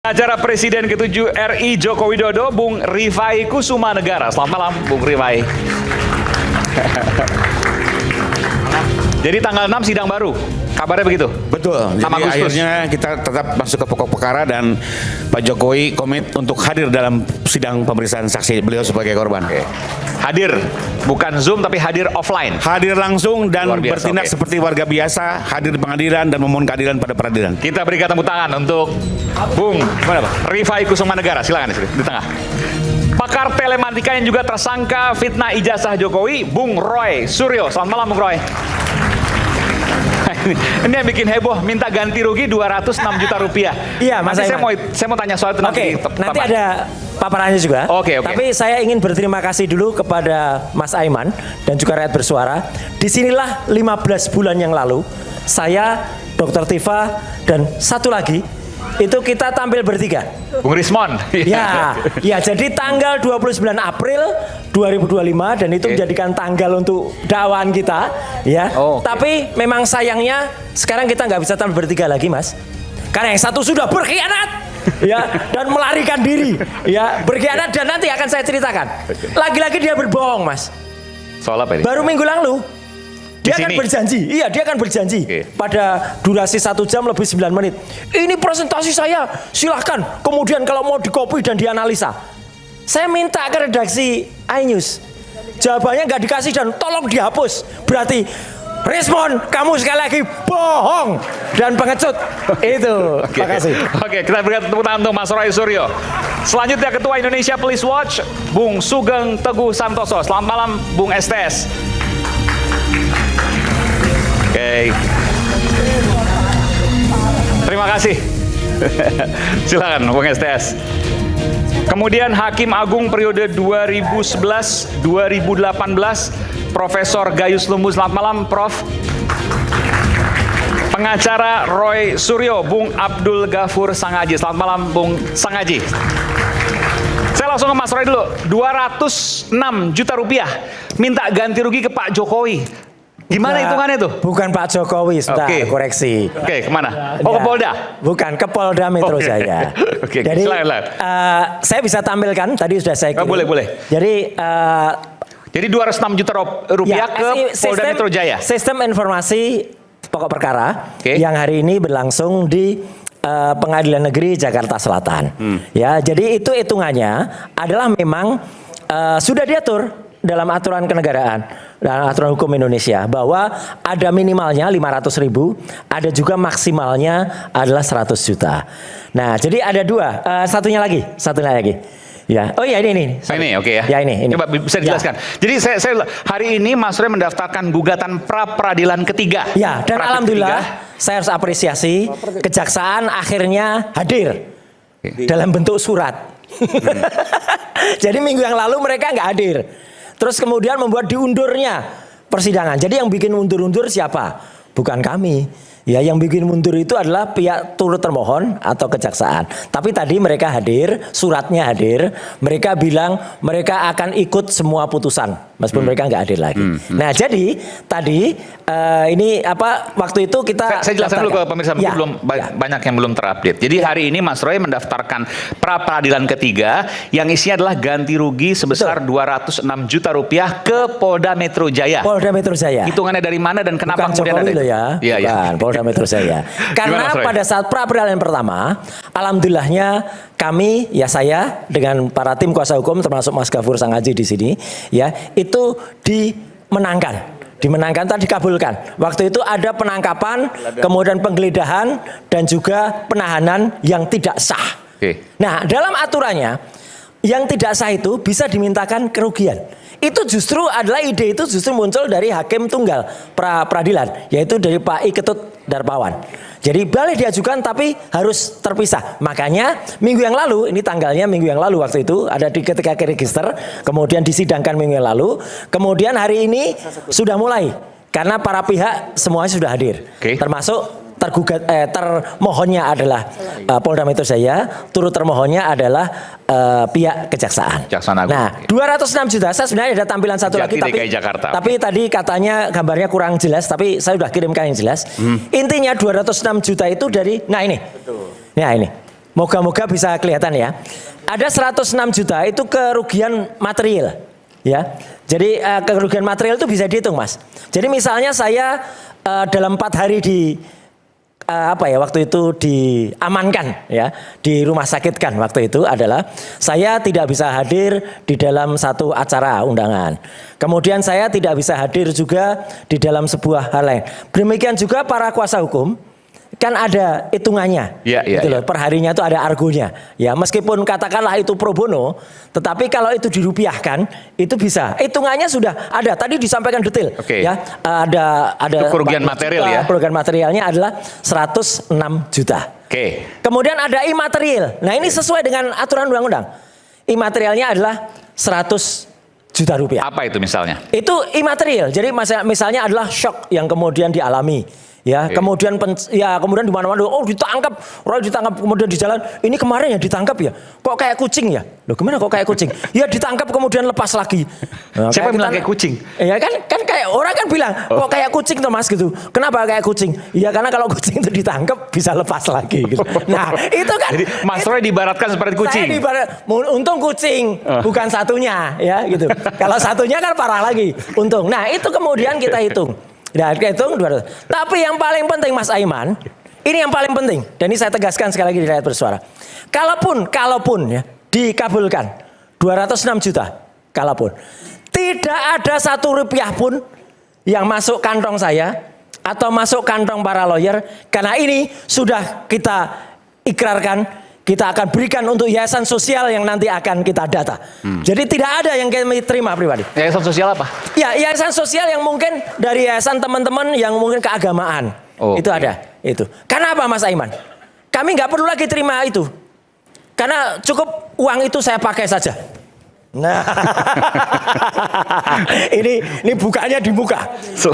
Acara Presiden ke-7 RI Joko Widodo, Bung Rifai Kusumanegara. Selamat malam, Bung Rifai. Jadi tanggal 6 sidang baru, kabarnya begitu? Betul, jadi akhirnya kita tetap masuk ke pokok perkara dan Pak Jokowi komit untuk hadir dalam sidang pemeriksaan saksi beliau sebagai korban. Oke. Hadir, bukan Zoom tapi hadir offline. Hadir langsung dan biasa, bertindak seperti warga biasa, hadir di pengadilan dan memohon keadilan pada peradilan. Kita berikan tepuk tangan untuk Bung Rifai Kusumanegara, silakan di tengah. Pakar telematika yang juga tersangka fitnah ijazah Jokowi, Bung Roy Suryo. Selamat malam, Bung Roy. Ini yang bikin heboh, minta ganti rugi 206 juta rupiah. Iya, Mas Nanti saya mau tanya soal itu nanti. Nanti ada paparannya juga. Oke. Tapi saya ingin berterima kasih dulu kepada Mas Aiman dan juga rakyat bersuara. Disinilah 15 bulan yang lalu, saya, Dr. Tifa, dan satu lagi, itu kita tampil bertiga. Bung Rismon. Ya, jadi tanggal 29 April 2025 dan itu menjadikan tanggal untuk dakwaan kita, ya. Tapi memang sayangnya sekarang kita nggak bisa tampil bertiga lagi, Mas. Karena yang satu sudah berkhianat, ya, dan melarikan diri, ya, berkhianat dan nanti akan saya ceritakan. Lagi-lagi dia berbohong, Mas. Soal apa ini? Baru minggu lalu. Dia akan berjanji, pada durasi 1 jam lebih 9 menit. Ini presentasi saya, silahkan. Kemudian kalau mau dikopi dan dianalisa. Saya minta ke redaksi iNews. Jawabannya nggak dikasih dan tolong dihapus. Berarti, respon, kamu sekali lagi bohong dan pengecut. Itu, terima kasih. Oke, kita berikan tepuk tangan untuk Mas Roy Suryo. Selanjutnya Ketua Indonesia Police Watch, Bung Sugeng Teguh Santoso. Selamat malam, Bung STS. Oke. Terima kasih. Silakan Bung STS. Kemudian Hakim Agung periode 2011-2018 Profesor Gayus Lumbun. Selamat malam, Prof. Pengacara Roy Suryo, Bung Abdul Ghafur Sangaji. Selamat malam, Bung Sangaji. Saya langsung ke Mas Roy dulu. 206 juta rupiah minta ganti rugi ke Pak Jokowi. Gimana hitungannya tuh? Bukan Pak Jokowi, sudah koreksi. Oke, kemana? Oh, ke Polda? Bukan, ke Polda Metro Jaya. Jadi, saya bisa tampilkan, tadi sudah saya kirim. Boleh. Jadi 206 juta rupiah ke Polda Metro Jaya? Sistem informasi pokok perkara yang hari ini berlangsung di Pengadilan Negeri Jakarta Selatan. Ya, jadi itu hitungannya adalah memang sudah diatur dalam aturan kenegaraan, dalam aturan hukum Indonesia, bahwa ada minimalnya 500.000, ada juga maksimalnya adalah 100 juta. Nah, jadi ada dua, satunya lagi. Ya, oh iya ini. Ini oke ya. Ya ini. Coba bisa dijelaskan. Ya. Jadi saya hari ini Mas Roy mendaftarkan gugatan pra peradilan ketiga. Ya, dan alhamdulillah saya harus apresiasi kejaksaan akhirnya hadir dalam bentuk surat. Jadi minggu yang lalu mereka nggak hadir. Terus kemudian membuat diundurnya persidangan. Jadi yang bikin mundur-undur siapa? Bukan kami. Ya, yang bikin mundur itu adalah pihak turut termohon atau kejaksaan. Tapi tadi mereka hadir, suratnya hadir. Mereka bilang mereka akan ikut semua putusan, meskipun mereka nggak hadir lagi. Nah, jadi tadi ini waktu itu kita saya jelaskan dulu ke pemirsa, banyak yang belum terupdate. Jadi hari ini Mas Roy mendaftarkan pra peradilan ketiga yang isinya adalah ganti rugi sebesar 206 juta rupiah ke Polda Metro Jaya. Polda Metro Jaya. Hitungannya dari mana dan kenapa bukan kemudian Jokowi ada? Bukan, Polda Metro Jaya. Karena pada saat pra peradilan pertama, alhamdulillahnya kami, ya saya dengan para tim kuasa hukum termasuk Mas Ghafur Sangaji di sini, ya itu dimenangkan tadi dikabulkan. Waktu itu ada penangkapan, kemudian penggeledahan dan juga penahanan yang tidak sah. Nah, dalam aturannya yang tidak sah itu bisa dimintakan kerugian. Itu justru adalah ide itu justru muncul dari hakim tunggal pra peradilan, yaitu dari Pak I Ketut Darmawan. Jadi boleh diajukan tapi harus terpisah. Makanya minggu yang lalu, ini tanggalnya minggu yang lalu waktu itu ada di ketika register, kemudian disidangkan minggu yang lalu, kemudian hari ini sudah mulai karena para pihak semuanya sudah hadir, termasuk termohonnya adalah Polda Metro Jaya, turut termohonnya adalah pihak kejaksaan. Nah, 206 juta, saya sebenarnya ada tampilan satu lagi, tapi tadi katanya gambarnya kurang jelas, tapi saya sudah kirimkan yang jelas. Intinya 206 juta itu dari, nah ini. Moga-moga bisa kelihatan ya. Ada 106 juta itu kerugian material, ya. Jadi kerugian material itu bisa dihitung, Mas. Jadi misalnya saya dalam 4 hari waktu itu diamankan ya, di rumah sakit kan waktu itu adalah saya tidak bisa hadir di dalam satu acara undangan. Kemudian saya tidak bisa hadir juga di dalam sebuah hal lain. Demikian juga para kuasa hukum kan ada hitungannya, gitu loh. Per harinya itu ada argonya. Ya, meskipun katakanlah itu pro bono, tetapi kalau itu dirupiahkan, itu bisa. Hitungannya sudah ada. Tadi disampaikan detail. Ya, ada itu kerugian material ya. Kerugian materialnya adalah 106 juta. Kemudian ada imaterial. Nah, ini sesuai dengan aturan undang-undang. Imaterialnya adalah 100 juta rupiah. Apa itu misalnya? Itu imaterial. Jadi misalnya adalah shock yang kemudian dialami. Ya, kemudian kemudian di mana-mana ditangkap, Roy ditangkap, kemudian di jalan, ini kemarin ya ditangkap ya. Kok kayak kucing ya? Loh, gimana kok kayak kucing? Ya ditangkap kemudian lepas lagi. Nah, siapa yang bilang kayak kucing? Ya kan kayak orang kan bilang, kok kayak kucing tuh Mas gitu. Kenapa kayak kucing? Ya karena kalau kucing itu ditangkap bisa lepas lagi gitu. Nah, itu kan jadi Mas Roy diibaratkan seperti kucing. Untung kucing, bukan satunya ya gitu. Kalau satunya kan parah lagi. Untung. Nah, itu kemudian kita hitung. Nah, hitung 200. Tapi yang paling penting Mas Aiman, ini yang paling penting. Dan ini saya tegaskan sekali lagi di Rakyat Bersuara. Kalaupun ya dikabulkan 206 juta, kalaupun tidak ada 1 rupiah pun yang masuk kantong saya atau masuk kantong para lawyer, karena ini sudah kita ikrarkan, kita akan berikan untuk yayasan sosial yang nanti akan kita data. Jadi tidak ada yang kami terima pribadi. Yayasan sosial apa? Ya, yayasan sosial yang mungkin dari yayasan teman-teman yang mungkin keagamaan. Itu ada. Itu. Karena apa Mas Aiman? Kami nggak perlu lagi terima itu. Karena cukup uang itu saya pakai saja. Nah, ini bukanya di muka.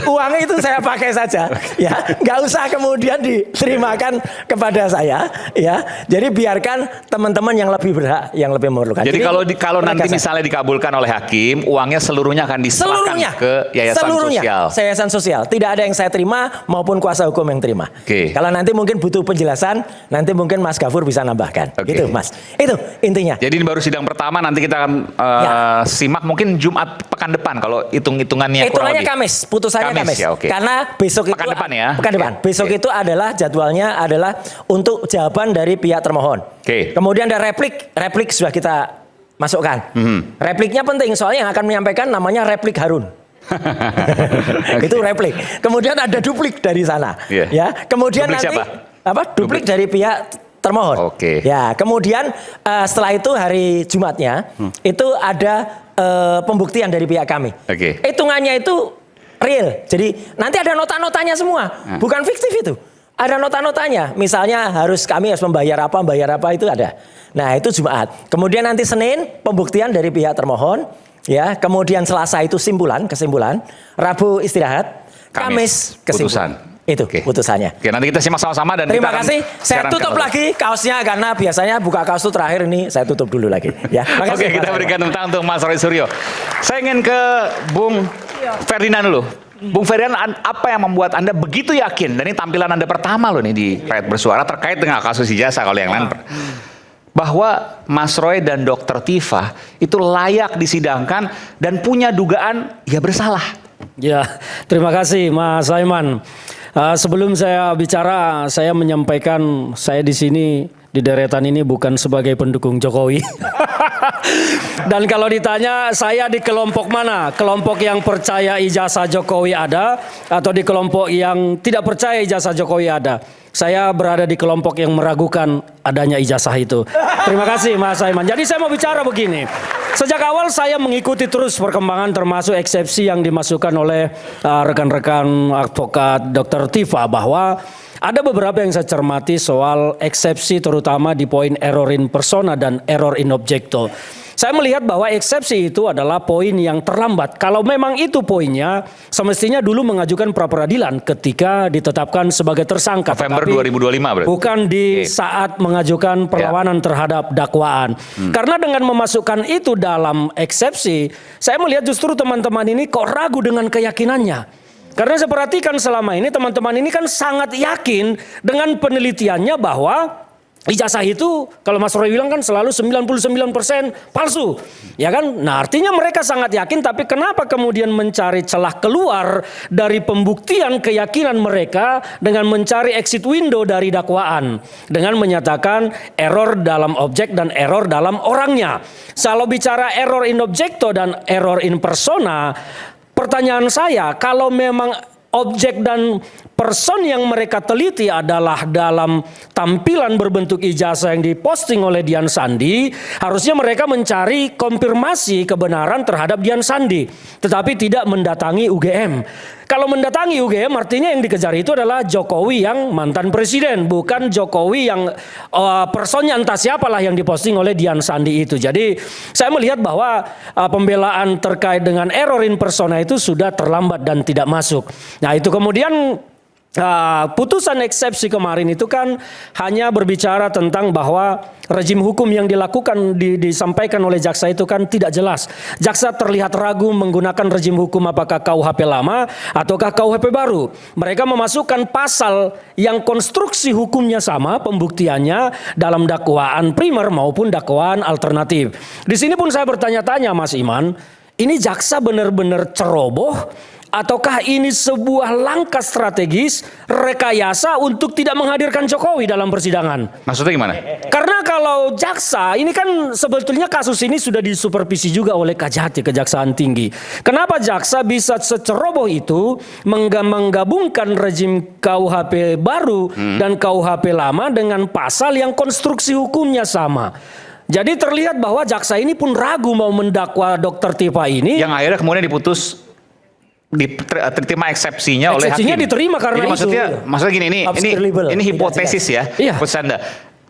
Uang itu saya pakai saja, ya, nggak usah kemudian diterimakan kepada saya, ya. Jadi biarkan teman-teman yang lebih berhak, yang lebih memerlukan. Jadi kalau nanti misalnya dikabulkan oleh hakim, uangnya seluruhnya akan diserahkan ke yayasan sosial. Yayasan sosial. Tidak ada yang saya terima maupun kuasa hukum yang terima. Kalau nanti mungkin butuh penjelasan, nanti mungkin Mas Gafur bisa nambahkan. Gitu, Mas. Itu intinya. Jadi ini baru sidang pertama, nanti kita akan simak mungkin Jumat pekan depan kalau hitungannya Kamis, putusannya Kamis. Ya, karena besok pekan depan ya. Pekan depan. Besok itu adalah jadwalnya adalah untuk jawaban dari pihak termohon. Kemudian ada replik sudah kita masukkan. Repliknya penting soalnya yang akan menyampaikan namanya replik Harun. Itu replik. Kemudian ada duplik dari sana. Ya. Kemudian duplik nanti siapa? Duplik dari pihak termohon. Ya, kemudian setelah itu hari Jumatnya itu ada pembuktian dari pihak kami. Hitungannya itu real. Jadi nanti ada nota-notanya semua, bukan fiktif itu. Ada nota-notanya. Misalnya kami harus membayar apa itu ada. Nah, itu Jumat. Kemudian nanti Senin pembuktian dari pihak termohon, ya. Kemudian Selasa itu kesimpulan. Rabu istirahat. Kamis kesimpulan. Itu putusannya. Nanti kita simak sama-sama dan terima kasih. Saya tutup lagi kaosnya karena biasanya buka kaos itu terakhir, ini saya tutup dulu lagi. Ya. Oke, kita berikan tepuk tangan untuk Mas Roy Suryo. Saya ingin ke Bung Ferdinand dulu. Bung Ferdinand, apa yang membuat Anda begitu yakin? Dan ini tampilan Anda pertama loh nih di Rakyat Bersuara terkait dengan kasus ijazah kalau yang lain. Bahwa Mas Roy dan Dr. Tifa itu layak disidangkan dan punya dugaan ya bersalah. Ya, terima kasih Mas Aiman. Sebelum saya bicara, saya menyampaikan saya di sini di deretan ini bukan sebagai pendukung Jokowi. Dan kalau ditanya saya di kelompok mana? Kelompok yang percaya ijazah Jokowi ada atau di kelompok yang tidak percaya ijazah Jokowi ada? Saya berada di kelompok yang meragukan adanya ijazah itu. Terima kasih Mas Aiman. Jadi saya mau bicara begini. Sejak awal saya mengikuti terus perkembangan termasuk eksepsi yang dimasukkan oleh rekan-rekan advokat Dr. Tifa bahwa ada beberapa yang saya cermati soal eksepsi terutama di poin error in persona dan error in objecto. Saya melihat bahwa eksepsi itu adalah poin yang terlambat. Kalau memang itu poinnya, semestinya dulu mengajukan pra-peradilan ketika ditetapkan sebagai tersangka. November 2025 berarti. Bukan di saat mengajukan perlawanan terhadap dakwaan. Karena dengan memasukkan itu dalam eksepsi, saya melihat justru teman-teman ini kok ragu dengan keyakinannya. Karena saya perhatikan selama ini teman-teman ini kan sangat yakin dengan penelitiannya bahwa ijazah itu kalau Mas Roy bilang kan selalu 99% palsu. Ya kan? Nah, artinya mereka sangat yakin, tapi kenapa kemudian mencari celah keluar dari pembuktian keyakinan mereka dengan mencari exit window dari dakwaan dengan menyatakan error dalam objek dan error dalam orangnya. Kalau bicara error in objecto dan error in persona, pertanyaan saya, kalau memang objek dan person yang mereka teliti adalah dalam tampilan berbentuk ijazah yang diposting oleh Dian Sandi, harusnya mereka mencari konfirmasi kebenaran terhadap Dian Sandi, tetapi tidak mendatangi UGM. Kalau mendatangi UGM artinya yang dikejar itu adalah Jokowi yang mantan presiden, bukan Jokowi yang personnya entah siapalah yang diposting oleh Dian Sandi itu. Jadi saya melihat bahwa pembelaan terkait dengan error in persona itu sudah terlambat dan tidak masuk. Nah itu kemudian putusan eksepsi kemarin itu kan hanya berbicara tentang bahwa rejim hukum yang dilakukan disampaikan oleh jaksa itu kan tidak jelas. Jaksa terlihat ragu menggunakan rejim hukum apakah KUHP lama ataukah KUHP baru. Mereka memasukkan pasal yang konstruksi hukumnya sama, pembuktiannya dalam dakwaan primer maupun dakwaan alternatif. Di sini pun saya bertanya-tanya Mas Iman, ini jaksa benar-benar ceroboh ataukah ini sebuah langkah strategis rekayasa untuk tidak menghadirkan Jokowi dalam persidangan? Maksudnya gimana? Karena kalau jaksa, ini kan sebetulnya kasus ini sudah disupervisi juga oleh KJHT, Kejaksaan Tinggi. Kenapa jaksa bisa seceroboh itu menggabungkan rejim KUHP baru dan KUHP lama dengan pasal yang konstruksi hukumnya sama? Jadi terlihat bahwa jaksa ini pun ragu mau mendakwa Dr. Tifa ini. Yang akhirnya kemudian diterima eksepsinya oleh hakim. Eksepsinya diterima karena jadi maksudnya gini, ini hipotesis ya. Iya. Maksud Anda,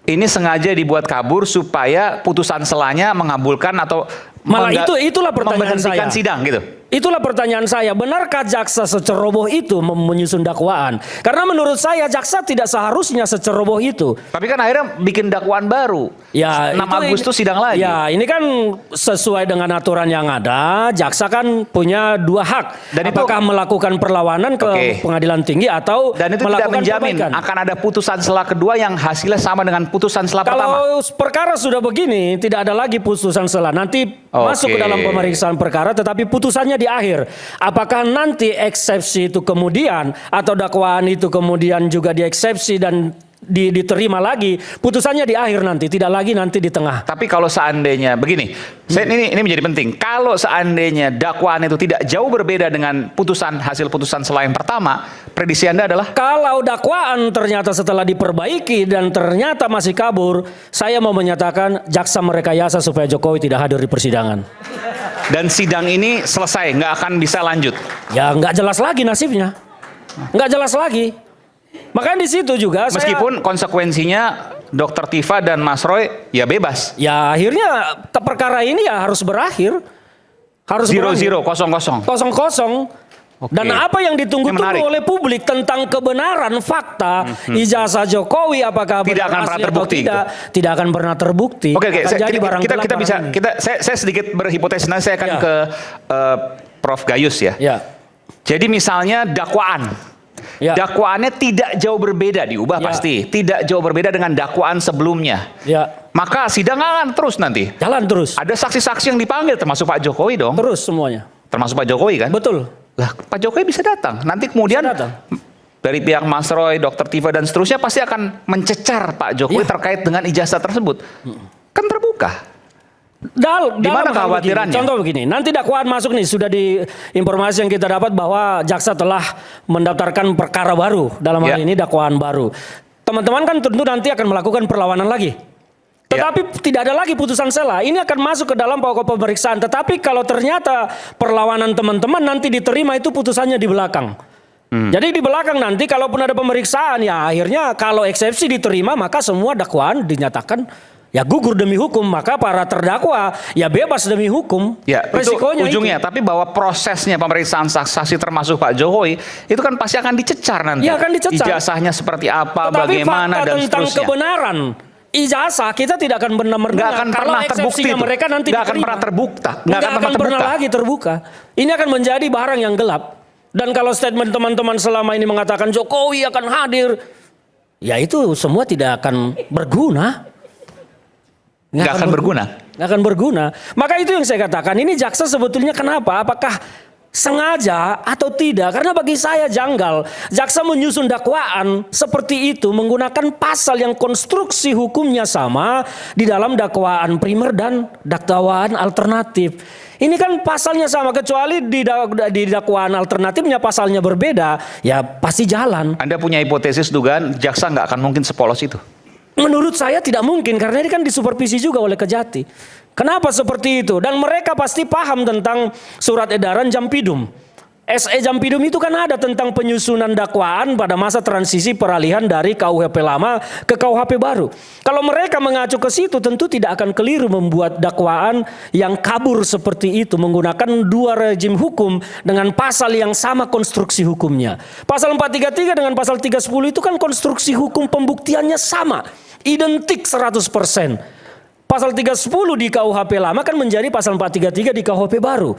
ini sengaja dibuat kabur supaya putusan selanya mengabulkan atau malah itulah pertanyaan saya. Sidang gitu. Itulah pertanyaan saya, benarkah jaksa seceroboh itu menyusun dakwaan? Karena menurut saya jaksa tidak seharusnya seceroboh itu. Tapi kan akhirnya bikin dakwaan baru. Ya, 6 Agustus sidang lagi. Ya, ini kan sesuai dengan aturan yang ada, jaksa kan punya 2 hak. Dan apakah melakukan perlawanan ke pengadilan tinggi atau dan itu tidak menjamin akan ada putusan sela kedua yang hasilnya sama dengan putusan sela pertama. Kalau perkara sudah begini, tidak ada lagi putusan sela. Nanti masuk ke dalam pemeriksaan perkara, tetapi putusannya di akhir. Apakah nanti eksepsi itu kemudian atau dakwaan itu kemudian juga dieksepsi dan diterima lagi, putusannya di akhir nanti, tidak lagi nanti di tengah. Tapi kalau seandainya begini, ini menjadi penting. Kalau seandainya dakwaan itu tidak jauh berbeda dengan hasil putusan selain pertama, prediksi Anda adalah? Kalau dakwaan ternyata setelah diperbaiki dan ternyata masih kabur, saya mau menyatakan jaksa merekayasa supaya Jokowi tidak hadir di persidangan. Dan sidang ini selesai, nggak akan bisa lanjut. Ya nggak jelas lagi nasibnya, nggak jelas lagi. Makanya di situ juga meskipun konsekuensinya Dr. Tifa dan Mas Roy ya bebas. Ya akhirnya perkara ini ya harus berakhir. Harus 0-0, 0-0. Dan apa yang ditunggu-tunggu oleh publik tentang kebenaran fakta ijazah Jokowi apakah tidak akan pernah terbukti tidak akan pernah terbukti. Oke, saya sedikit berhipotesis, nanti saya akan ke Prof Gayus ya. Jadi misalnya dakwaan dakwaannya tidak jauh berbeda, diubah pasti tidak jauh berbeda dengan dakwaan sebelumnya, maka sidang akan terus nanti jalan terus. Ada saksi-saksi yang dipanggil termasuk Pak Jokowi dong, terus semuanya termasuk Pak Jokowi kan. Betul lah, Pak Jokowi bisa datang nanti kemudian dari pihak Mas Roy, Dr. Tifa dan seterusnya pasti akan mencecar Pak Jokowi terkait dengan ijazah tersebut. Kan terbuka. Gimana kekhawatirannya? Contoh begini, nanti dakwaan masuk nih, sudah di informasi yang kita dapat bahwa jaksa telah mendaftarkan perkara baru, dalam hal ini dakwaan baru. Teman-teman kan tentu nanti akan melakukan perlawanan lagi. Tetapi tidak ada lagi putusan sela. Ini akan masuk ke dalam pokok pemeriksaan. Tetapi kalau ternyata perlawanan teman-teman nanti diterima, itu putusannya di belakang. Jadi di belakang nanti kalaupun ada pemeriksaan, ya akhirnya kalau eksepsi diterima, maka semua dakwaan dinyatakan ya gugur demi hukum, maka para terdakwa ya bebas demi hukum. Ya, resikonya itu ujungnya. Tapi bahwa prosesnya pemeriksaan saksi termasuk Pak Jokowi itu kan pasti akan dicecar nanti. Ya, akan dicecar. Ijazahnya seperti apa, tetapi bagaimana dan tentang seterusnya. Kebenaran ijazah kita tidak akan benar-benar nggak akan pernah terbukti. Mereka nanti nggak akan pernah terbuka. Nggak akan pernah lagi terbuka. Ini akan menjadi barang yang gelap. Dan kalau statement teman-teman selama ini mengatakan Jokowi akan hadir, ya itu semua tidak akan berguna. Nggak akan berguna. Nggak akan berguna. Maka itu yang saya katakan, ini jaksa sebetulnya kenapa? Apakah sengaja atau tidak? Karena bagi saya janggal. Jaksa menyusun dakwaan seperti itu menggunakan pasal yang konstruksi hukumnya sama di dalam dakwaan primer dan dakwaan alternatif. Ini kan pasalnya sama, kecuali di dakwaan alternatifnya pasalnya berbeda, ya pasti jalan. Anda punya hipotesis dugaan jaksa nggak akan mungkin sepolos itu? Menurut saya tidak mungkin, karena ini kan disupervisi juga oleh Kejati. Kenapa seperti itu? Dan mereka pasti paham tentang surat edaran Jampidum. SE Jampidum itu kan ada tentang penyusunan dakwaan pada masa transisi peralihan dari KUHP lama ke KUHP baru. Kalau mereka mengacu ke situ, tentu tidak akan keliru membuat dakwaan yang kabur seperti itu, menggunakan dua rejim hukum dengan pasal yang sama konstruksi hukumnya. Pasal 433 dengan pasal 310 itu kan konstruksi hukum pembuktiannya sama, identik 100%. Pasal 310 di KUHP lama kan menjadi pasal 433 di KUHP baru.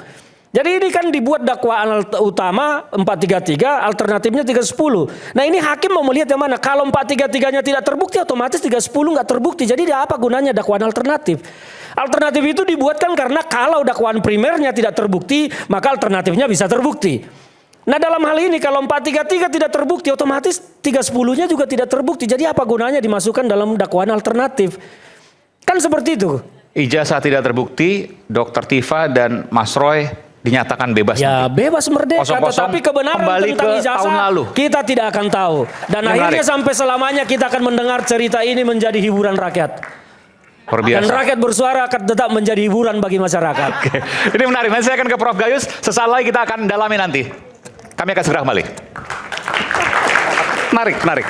Jadi ini kan dibuat dakwaan utama 433, alternatifnya 310. Nah ini hakim mau melihat yang mana? Kalau 433-nya tidak terbukti, otomatis 310 nggak terbukti. Jadi apa gunanya dakwaan alternatif? Alternatif itu dibuatkan karena kalau dakwaan primernya tidak terbukti, maka alternatifnya bisa terbukti. Nah dalam hal ini kalau 433 tidak terbukti, otomatis 310-nya juga tidak terbukti. Jadi apa gunanya dimasukkan dalam dakwaan alternatif? Kan seperti itu. Ijazah tidak terbukti, Dr. Tifa dan Mas Roy dinyatakan bebas. Ya bebas merdeka, Kosong-kosong, tetapi kebenaran kembali tentang ke ijazah tahun lalu. kita tidak akan tahu. Dan Ini akhirnya menarik. sampai selamanya kita akan mendengar cerita ini menjadi hiburan rakyat. Luar Dan biasa. rakyat bersuara akan tetap menjadi hiburan bagi masyarakat. Oke. Ini menarik. Nanti saya akan ke Prof. Gayus. Sesaat lagi kita akan dalami nanti. Kami akan segera kembali. Menarik.